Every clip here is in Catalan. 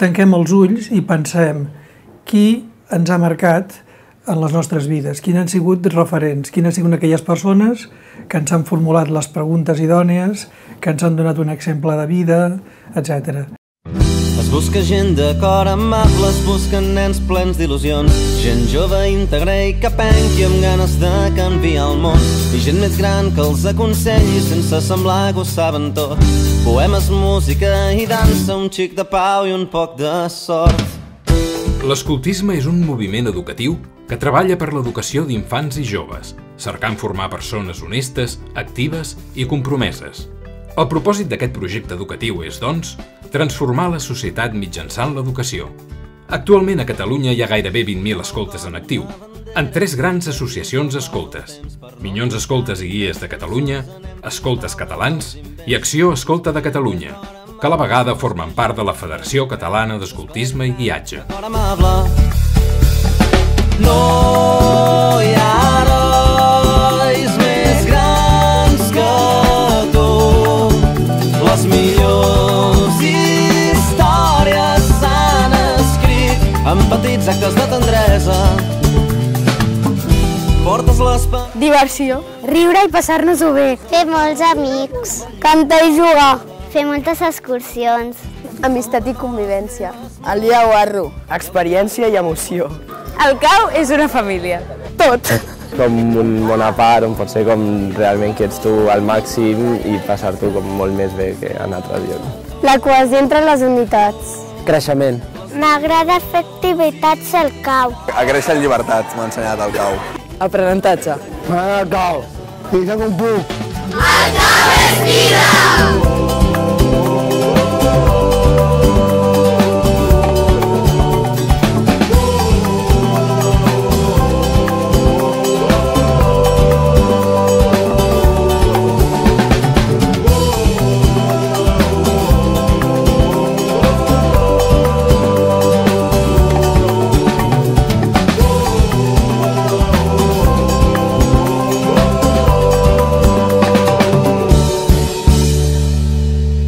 tanquem els ulls i pensem qui ens ha marcat en les nostres vides, quins han sigut referents, quines han sigut aquelles persones que ens han formulat les preguntes idònies, que ens han donat un exemple de vida, etc. Es busca gent de cor amable, es busquen nens plens d'il·lusions, gent jove, íntegra i capenc i amb ganes de canviar el món, i gent més gran que els aconselli sense semblar que ho saben tot. Poemes, música i dansa, un xic de pau i un poc de sort. L'escoltisme és un moviment educatiu que treballa per l'educació d'infants i joves, cercant formar persones honestes, actives i compromeses. El propòsit d'aquest projecte educatiu és, doncs, transformar la societat mitjançant l'educació. Actualment a Catalunya hi ha gairebé 20.000 escoltes en actiu, en 3 grans associacions escoltes: Minyons Escoltes i Guies de Catalunya, Escoltes Catalans i Acció Escolta de Catalunya, que a la vegada formen part de la Federació Catalana d'Escoltisme i Guiatge. No hi ha herois més grans que tu, les millors històries s'han escrit en petits actes de tendresa. Portes l'espa... Diversió. Riure i passar-nos-ho bé. Fer molts amics. Cantar i jugar. Fer moltes excursions. Amistat i convivència. El dia guarro. Experiència i emoció. El cau és una família. Tot. Com un món a part, on pot ser com realment que ets tu al màxim i passar-t'ho com molt més bé que en altres llocs. La cohesió entre les unitats. Creixement. M'agrada fer activitats al cau. A créixer en llibertat m'ha ensenyat el cau. Aprenentatge. M'agrada el cau. Fins com puc. El cau és vida!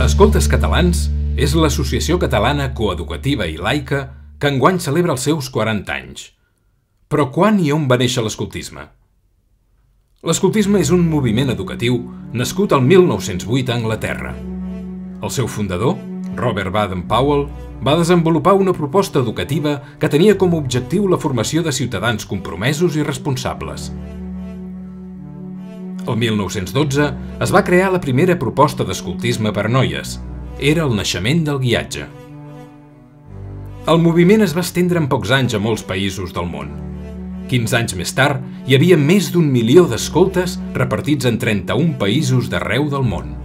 Escoltes Catalans és l'associació catalana coeducativa i laica que enguany celebra els seus 40 anys. Però quan i on va néixer l'escoltisme? L'escoltisme és un moviment educatiu nascut el 1908 a Anglaterra. El seu fundador, Robert Baden-Powell, va desenvolupar una proposta educativa que tenia com a objectiu la formació de ciutadans compromesos i responsables. El 1912 es va crear la primera proposta d'escoltisme per noies. Era el naixement del guiatge. El moviment es va estendre en pocs anys a molts països del món. 15 anys més tard, hi havia més d'1 milió d'escoltes repartits en 31 països d'arreu del món.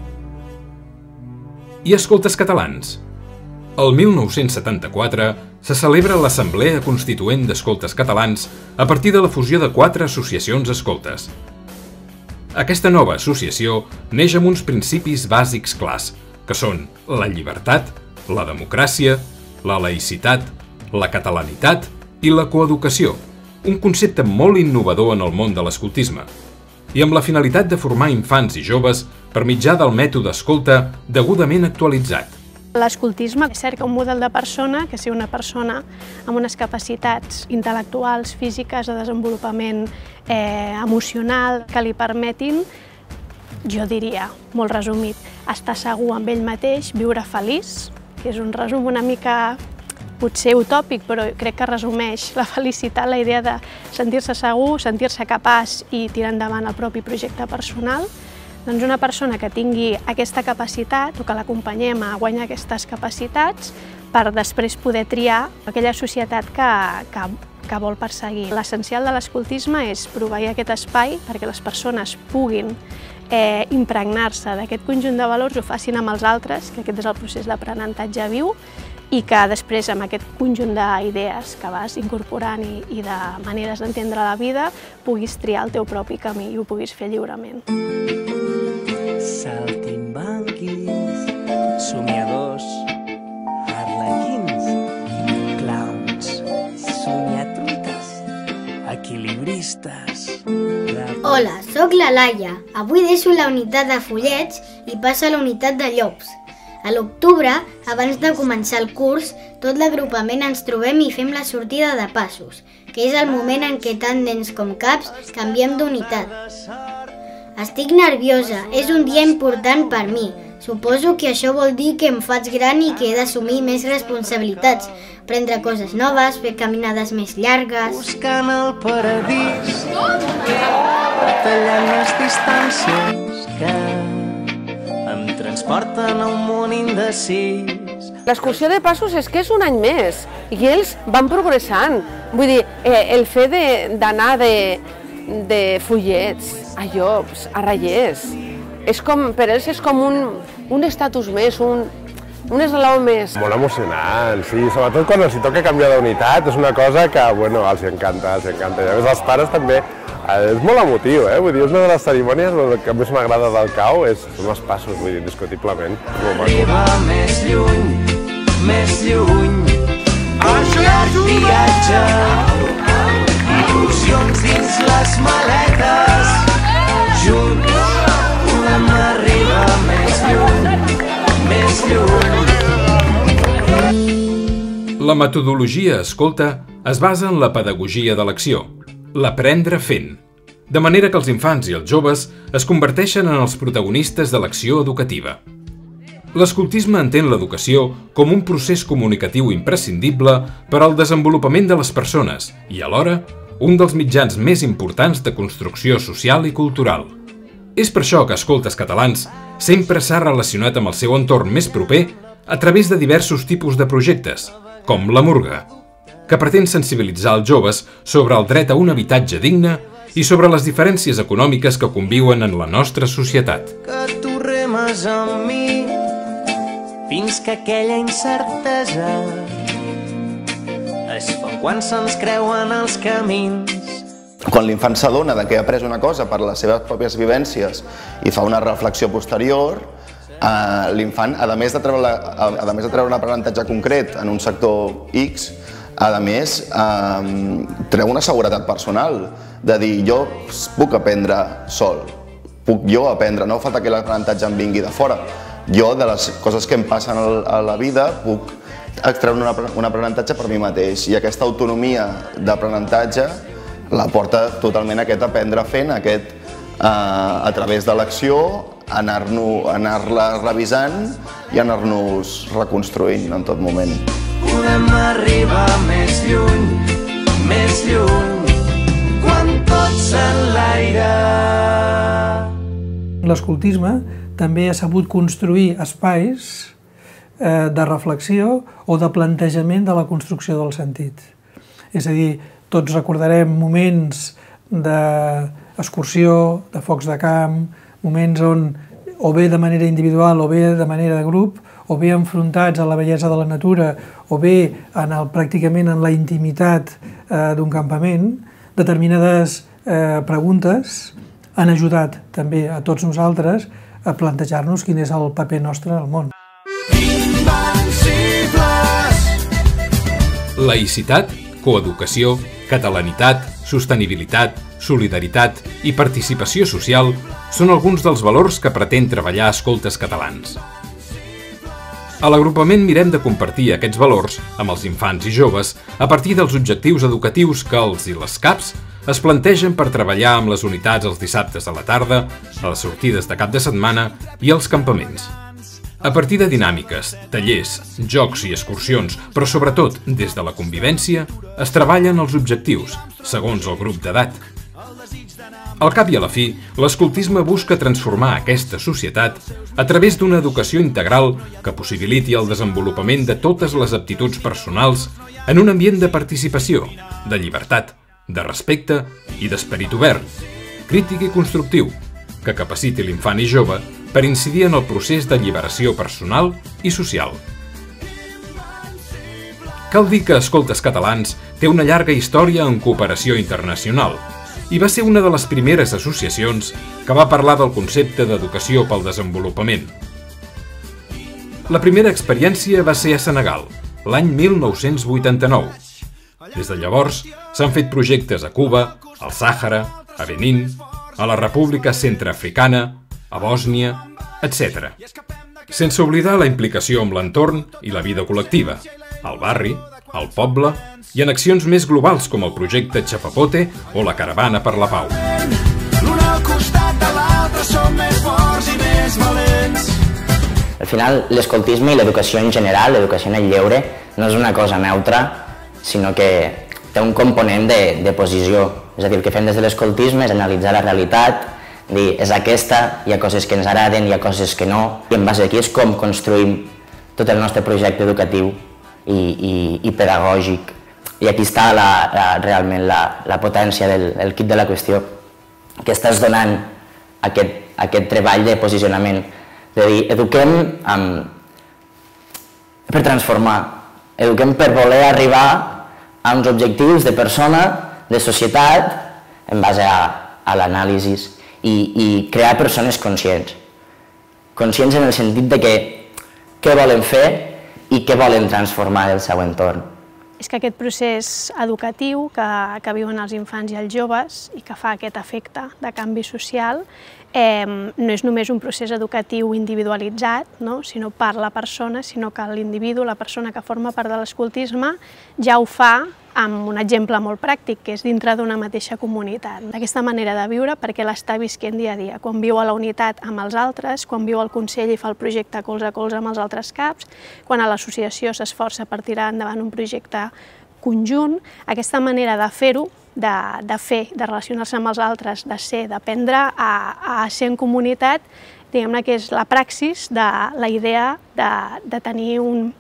I escoltes catalans? El 1974 se celebra l'Assemblea Constituent d'Escoltes Catalans a partir de la fusió de 4 associacions escoltes. Aquesta nova associació neix amb uns principis bàsics clars, que són la llibertat, la democràcia, la laïcitat, la catalanitat i la coeducació, un concepte molt innovador en el món de l'escoltisme, i amb la finalitat de formar infants i joves per mitjà del mètode escolta degudament actualitzat. L'escoltisme cerca un model de persona que sigui una persona amb unes capacitats intel·lectuals, físiques, de desenvolupament emocional, que li permetin, jo diria, molt resumit, estar segur amb ell mateix, viure feliç, que és un resum una mica potser utòpic, però crec que resumeix la felicitat, la idea de sentir-se segur, sentir-se capaç i tirar endavant el propi projecte personal. Doncs una persona que tingui aquesta capacitat o que l'acompanyem a guanyar aquestes capacitats per després poder triar aquella societat que vol perseguir. L'essencial de l'escoltisme és proveir aquest espai perquè les persones puguin impregnar-se d'aquest conjunt de valors, ho facin amb els altres, que aquest és el procés d'aprenentatge viu, i que després amb aquest conjunt d'idees que vas incorporant i de maneres d'entendre la vida puguis triar el teu propi camí i ho puguis fer lliurement. Saltimbanquis, somiadors, arlequins, clowns, somiatruites, equilibristes... Hola, sóc la Laia. Avui deixo la unitat de follets i passo a la unitat de llops. A l'octubre, abans de començar el curs, tot l'agrupament ens trobem i fem la sortida de passos, que és el moment en què tant nens com caps canviem d'unitat. Estic nerviosa, és un dia important per mi. Suposo que això vol dir que em faig gran i que he d'assumir més responsabilitats, prendre coses noves, fer caminades més llargues... Buscant el paradís, retallant les distàncies que em transporten a un món indecis. L'excursió de passos és que és un any més i ells van progressant. Vull dir, el fet d'anar de Follets a Llops, a Rallers, per ells és com un estatus més, un esglaó més. Molt emocionant, sí, sobretot quan els toca canviar d'unitat, és una cosa que, bueno, els encanta, I a més els pares també, és molt emotiu, vull dir, és una de les cerimònies que més m'agrada del CAU, són els passos, vull dir, indiscutiblement. Arriba més lluny, aquest viatge, il·lusions dins les maletes, junts podem arribar més lluny. La metodologia Escolta es basa en la pedagogia de l'acció, l'aprendre fent, de manera que els infants i els joves es converteixen en els protagonistes de l'acció educativa. L'escoltisme entén l'educació com un procés comunicatiu imprescindible per al desenvolupament de les persones i, alhora, un dels mitjans més importants de construcció social i cultural. És per això que Escoltes Catalans sempre s'ha relacionat amb el seu entorn més proper a través de diversos tipus de projectes, com la Murga, que pretén sensibilitzar els joves sobre el dret a un habitatge digne i sobre les diferències econòmiques que conviuen en la nostra societat. Que tu remes amb mi fins que aquella incertesa es fa quan se'ns creuen els camins. Quan l'infant s'adona que ha après una cosa per les seves pròpies vivències i fa una reflexió posterior, l'infant, a més de treure un aprenentatge concret en un sector X, a més, treu una seguretat personal, de dir, jo puc aprendre sol, puc jo aprendre, no fa falta que l'aprenentatge em vingui de fora. Jo, de les coses que em passen a la vida, puc extreure un aprenentatge per mi mateix, i aquesta autonomia d'aprenentatge la porta totalment aquest aprendre fent, a través de l'acció, anar-la revisant i anar-nos reconstruint en tot moment. Podem arribar més lluny, quan tot s'enlaira. L'escoltisme també ha sabut construir espais de reflexió o de plantejament de la construcció del sentit. És a dir, tots recordarem moments d'excursió, de focs de camp, moments on, o bé de manera individual o bé de manera de grup, o bé enfrontats a la bellesa de la natura, o bé pràcticament en la intimitat d'un campament, determinades preguntes han ajudat també a tots nosaltres a plantejar-nos quin és el paper nostre al món. Laïcitat, coeducació, catalanitat, sostenibilitat, solidaritat i participació social són alguns dels valors que pretén treballar Escoltes Catalans. A l'agrupament mirem de compartir aquests valors amb els infants i joves a partir dels objectius educatius que els i les CAPs es plantegen per treballar amb les unitats els dissabtes a la tarda, a les sortides de cap de setmana i als campaments. A partir de dinàmiques, tallers, jocs i excursions, però sobretot des de la convivència, es treballen els objectius, segons el grup d'edat. Al cap i a la fi, l'escoltisme busca transformar aquesta societat a través d'una educació integral que possibiliti el desenvolupament de totes les aptituds personals en un ambient de participació, de llibertat, de respecte i d'esperit obert, crític i constructiu, que capaciti l'infant i jove per incidir en el procés d'alliberació personal i social. Cal dir que Escoltes Catalans té una llarga història en cooperació internacional i va ser una de les primeres associacions que va parlar del concepte d'educació pel desenvolupament. La primera experiència va ser a Senegal, l'any 1989. Des de llavors s'han fet projectes a Cuba, al Sàhara, a Benín, a la República Centreafricana, a Bòsnia, etc. Sense oblidar la implicació amb l'entorn i la vida col·lectiva, al barri, al poble i en accions més globals com el projecte Chapapote o la Caravana per la Pau. L'un al costat de l'altre som més forts i més valents. Al final, l'escoltisme i l'educació en general, l'educació en el lleure, no és una cosa neutra, sinó que té un component de posició. És a dir, el que fem des de l'escoltisme és analitzar la realitat, dir, és aquesta, hi ha coses que ens agraden, hi ha coses que no, i en base aquí és com construïm tot el nostre projecte educatiu i pedagògic. I aquí està realment la potència del kit de la qüestió, que estàs donant aquest treball de posicionament, de dir, eduquem per transformar, eduquem per voler arribar a uns objectius de persona, de societat, en base a l'anàlisi i crear persones conscients. Conscients en el sentit de què volen fer i què volen transformar del seu entorn. És que aquest procés educatiu que viuen els infants i els joves i que fa aquest efecte de canvi social no és només un procés educatiu individualitzat, sinó per la persona, sinó que l'individu, la persona que forma part de l'escoltisme, ja ho fa amb un exemple molt pràctic, que és dintre d'una mateixa comunitat. D'aquesta manera de viure, perquè l'està visquent dia a dia. Quan viu a la unitat amb els altres, quan viu al Consell i fa el projecte colze a colze amb els altres caps, quan a l'associació s'esforça per tirar endavant un projecte conjunt, aquesta manera de fer-ho, de fer, de relacionar-se amb els altres, de ser, d'aprendre a ser en comunitat, diguem-ne que és la praxis de la idea de tenir un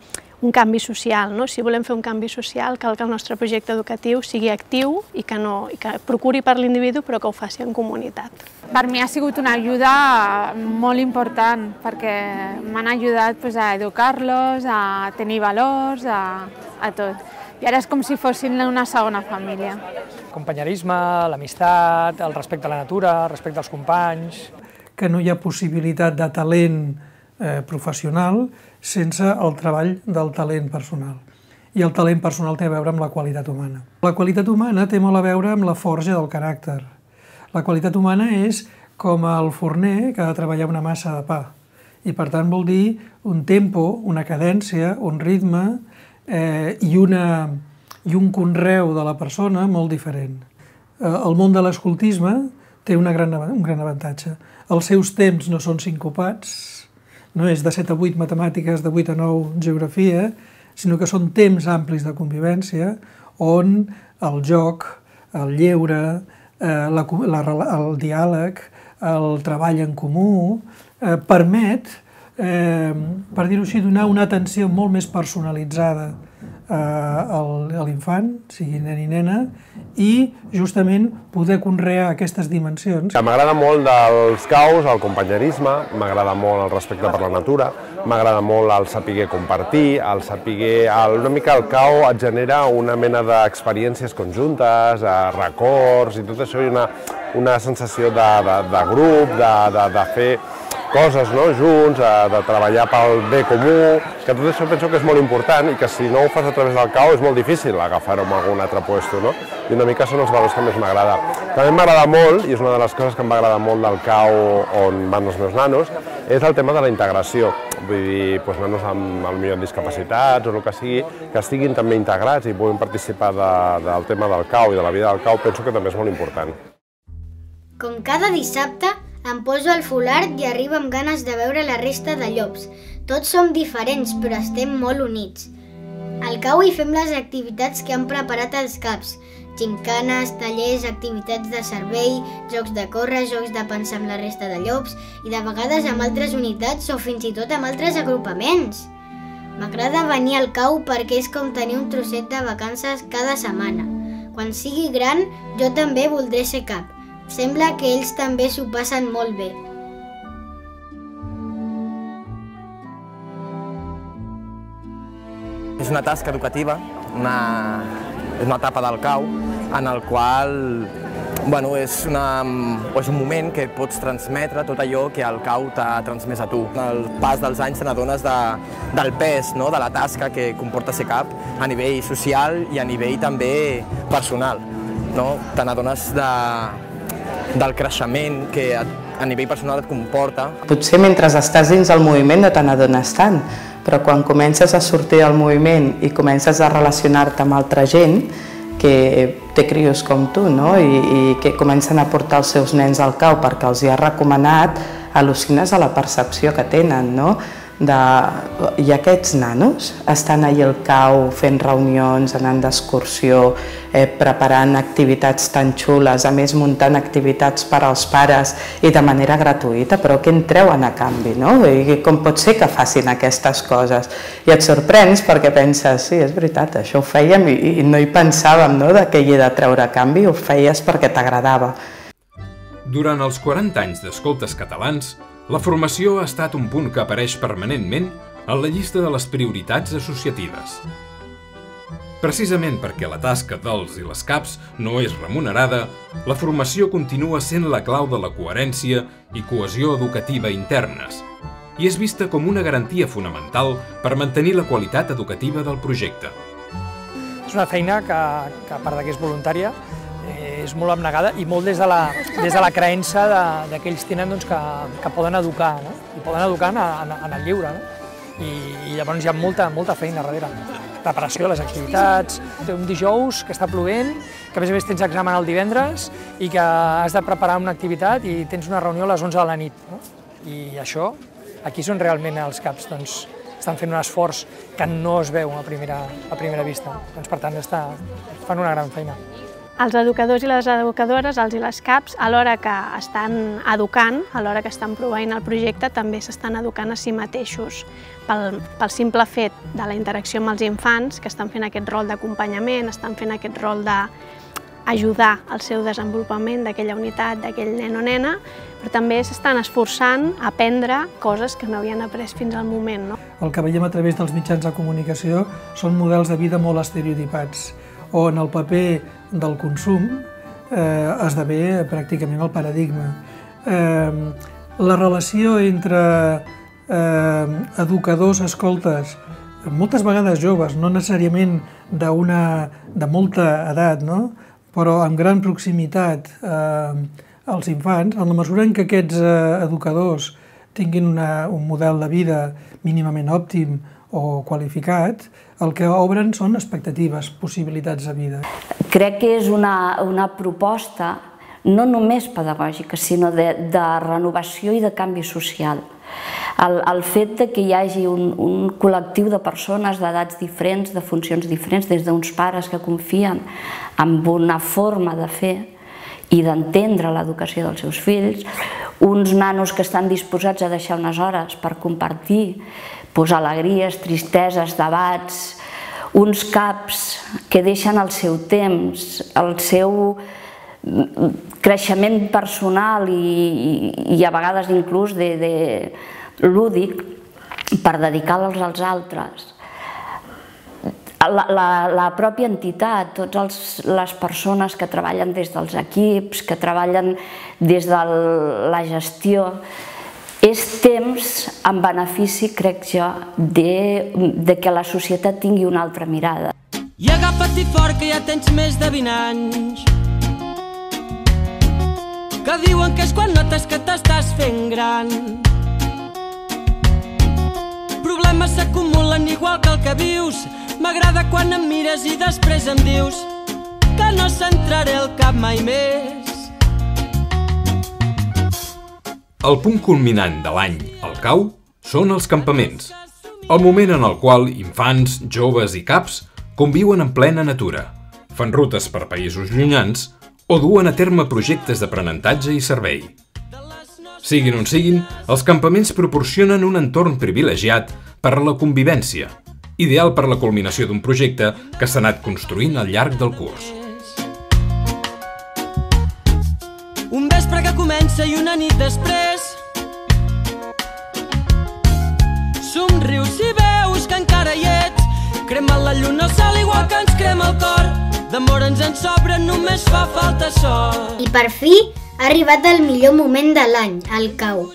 canvi social. Si volem fer un canvi social, cal que el nostre projecte educatiu sigui actiu i que procuri per l'individu, però que ho faci en comunitat. Per mi ha sigut una ajuda molt important, perquè m'han ajudat a educar-los, a tenir valors, a tot. I ara és com si fossin una segona família. El companyerisme, l'amistat, el respecte a la natura, el respecte als companys. Que no hi ha possibilitat de talent professional sense el treball del talent personal. I el talent personal té a veure amb la qualitat humana. La qualitat humana té molt a veure amb la forja del caràcter. La qualitat humana és com el forner que ha de treballar una massa de pa. I per tant vol dir un tempo, una cadència, un ritme i un conreu de la persona molt diferent. El món de l'escoltisme té un gran avantatge. Els seus temps no són sincopats, no és de 7 a 8 matemàtiques, de 8 a 9 geografia, sinó que són temps amplis de convivència on el joc, el lleure, el diàleg, el treball en comú, permet, per dir-ho així, donar una atenció molt més personalitzada a l'infant, sigui nen i nena, i justament poder conrear aquestes dimensions. M'agrada molt dels caus el companyerisme, m'agrada molt el respecte per la natura, m'agrada molt el saber compartir, el saber... Una mica el cau et genera una mena d'experiències conjuntes, records i tot això, i una sensació de grup, de fer coses junts, de treballar pel bé comú, que tot això penso que és molt important i que si no ho fas a través del cau és molt difícil agafar-ho en algun altre lloc, i una mica són els valors que més m'agrada. També m'agrada molt, i és una de les coses que m'agrada molt del cau on van els meus nanos, és el tema de la integració. Vull dir, nanos amb discapacitats o el que sigui, que estiguin també integrats i puguin participar del tema del cau i de la vida del cau, penso que també és molt important. Com cada dissabte, em poso el fulard i arribo amb ganes de veure la resta de llops. Tots som diferents, però estem molt units. Al cau hi fem les activitats que han preparat els caps. Gimcanes, tallers, activitats de servei, jocs de córrer, jocs de pensar amb la resta de llops i de vegades amb altres unitats o fins i tot amb altres agrupaments. M'agrada venir al cau perquè és com tenir un trosset de vacances cada setmana. Quan sigui gran, jo també voldré ser cap. Sembla que ells també s'ho passen molt bé. És una tasca educativa, és una etapa del cau, en el qual és un moment que pots transmetre tot allò que el cau t'ha transmès a tu. Al pas dels anys te n'adones del pes, de la tasca que comporta ser cap a nivell social i a nivell també personal. Te n'adones del creixement que a nivell personal et comporta. Potser mentre estàs dins el moviment no te n'adones tant, però quan comences a sortir del moviment i comences a relacionar-te amb altra gent que té crios com tu, no? I que comencen a portar els seus nens al cau perquè els hi ha recomanat, al·lucines a la percepció que tenen, no? I aquests nanos estan allà al cau fent reunions, anant d'excursió, preparant activitats tan xules, a més muntant activitats per als pares i de manera gratuïta, però què en treuen a canvi, no? I com pot ser que facin aquestes coses? I et sorprens perquè penses, sí, és veritat, això ho fèiem i no hi pensàvem, no?, de què hi he de treure a canvi, ho feies perquè t'agradava. Durant els 40 anys d'Escoltes Catalans, la formació ha estat un punt que apareix permanentment en la llista de les prioritats associatives. Precisament perquè la tasca dels i les CAPs no és remunerada, la formació continua sent la clau de la coherència i cohesió educativa internes i és vista com una garantia fonamental per mantenir la qualitat educativa del projecte. És una feina que a part que és voluntària, és molt abnegada i molt des de la creença que ells tenen que poden educar, i poden educar en el lliure. I llavors hi ha molta feina darrere. Preparació de les activitats, un dijous que està plovent, que a més tens examen el divendres i que has de preparar una activitat i tens una reunió a les 11 de la nit. I això, aquí són realment els CAPs, estan fent un esforç que no es veu a primera vista. Per tant, fan una gran feina. Els educadors i les educadores, els i les CAPs, a l'hora que estan educant, a l'hora que estan proveint el projecte, també s'estan educant a si mateixos. Pel simple fet de la interacció amb els infants, que estan fent aquest rol d'acompanyament, estan fent aquest rol d'ajudar al seu desenvolupament d'aquella unitat, d'aquell nen o nena, però també s'estan esforçant a aprendre coses que no havien après fins al moment. El que veiem a través dels mitjans de comunicació són models de vida molt estereotipats, on el paper del consum esdevé pràcticament el paradigma. La relació entre educadors, escoltes, moltes vegades joves, no necessàriament de molta edat, però amb gran proximitat als infants, en la mesura en què aquests educadors tinguin un model de vida mínimament òptim o qualificat, el que obren són expectatives, possibilitats de vida. Crec que és una proposta no només pedagògica, sinó de renovació i de canvi social. El fet que hi hagi un col·lectiu de persones d'edats diferents, de funcions diferents, des d'uns pares que confien en una forma de fer i d'entendre l'educació dels seus fills, uns nanos que estan disposats a deixar unes hores per compartir alegries, tristeses, debats, uns CAPs que deixen el seu temps, el seu creixement personal i a vegades inclús lúdic per dedicar-los als altres. La pròpia entitat, totes les persones que treballen des dels equips, que treballen des de la gestió, és temps en benefici, crec jo, de que la societat tingui una altra mirada. I agafa't-hi fort que ja tens més de 20 anys, que diuen que és quan notes que t'estàs fent gran. Problemes s'acumulen igual que el que vius, m'agrada quan em mires i després em dius que no centraré el cap mai més. El punt culminant de l'any al cau són els campaments, el moment en el qual infants, joves i CAPs conviuen en plena natura, fan rutes per països llunyans o duen a terme projectes d'aprenentatge i servei. Siguin on siguin, els campaments proporcionen un entorn privilegiat per a la convivència, ideal per la culminació d'un projecte que s'ha anat construint al llarg del curs. Un vespre que comença i una nit després, somrius i veus que encara hi ets, crema la lluna al sol igual que ens crema el cor, d'amor ens en sobra, només fa falta sort. I per fi ha arribat el millor moment de l'any, el cau.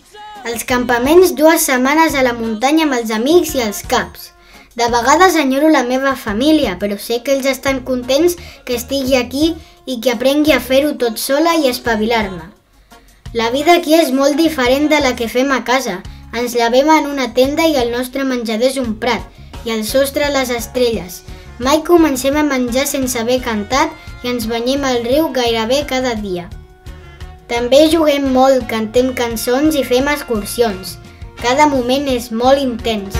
Els campaments, 2 setmanes a la muntanya amb els amics i els CAPs. De vegades enyoro la meva família, però sé que ells estan contents que estigui aquí i que aprengui a fer-ho tot sola i espavilar-me. La vida aquí és molt diferent de la que fem a casa. Ens llevem en una tenda i el nostre menjador és un prat, i al sostre les estrelles. Mai comencem a menjar sense haver cantat i ens banyem al riu gairebé cada dia. També juguem molt, cantem cançons i fem excursions. Cada moment és molt intens.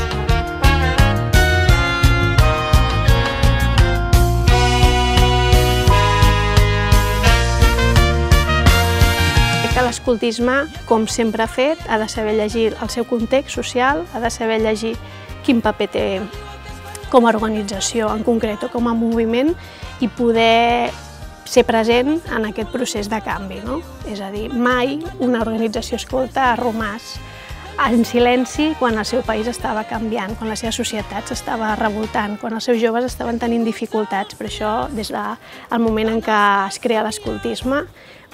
Que l'escoltisme, com sempre ha fet, ha de saber llegir el seu context social, ha de saber llegir quin paper té com a organització en concret o com a moviment i poder ser present en aquest procés de canvi, no? És a dir, mai una organització escolta ha romàs en silenci quan el seu país estava canviant, quan la seva societat s'estava revoltant, quan els seus joves estaven tenint dificultats. Per això, des del moment en què es crea l'escoltisme,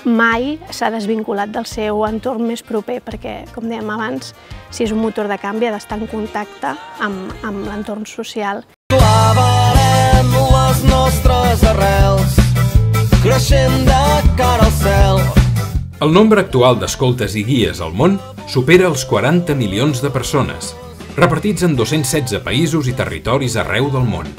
mai s'ha desvinculat del seu entorn més proper, perquè, com dèiem abans, si és un motor de canvi ha d'estar en contacte amb l'entorn social. Clavarem les nostres arrels, creixent de cara al cel. El nombre actual d'escoltes i guies al món supera els 40 milions de persones, repartits en 216 països i territoris arreu del món.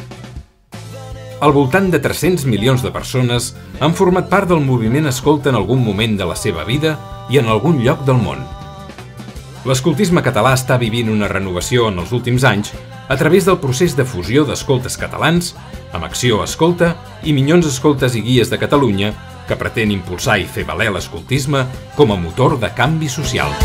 Al voltant de 300 milions de persones han format part del moviment escolta en algun moment de la seva vida i en algun lloc del món. L'escoltisme català està vivint una renovació en els últims anys a través del procés de fusió d'escoltes catalans amb Acció Escolta i Minyons Escoltes i Guies de Catalunya, que pretén impulsar i fer valer l'escoltisme com a motor de canvi social.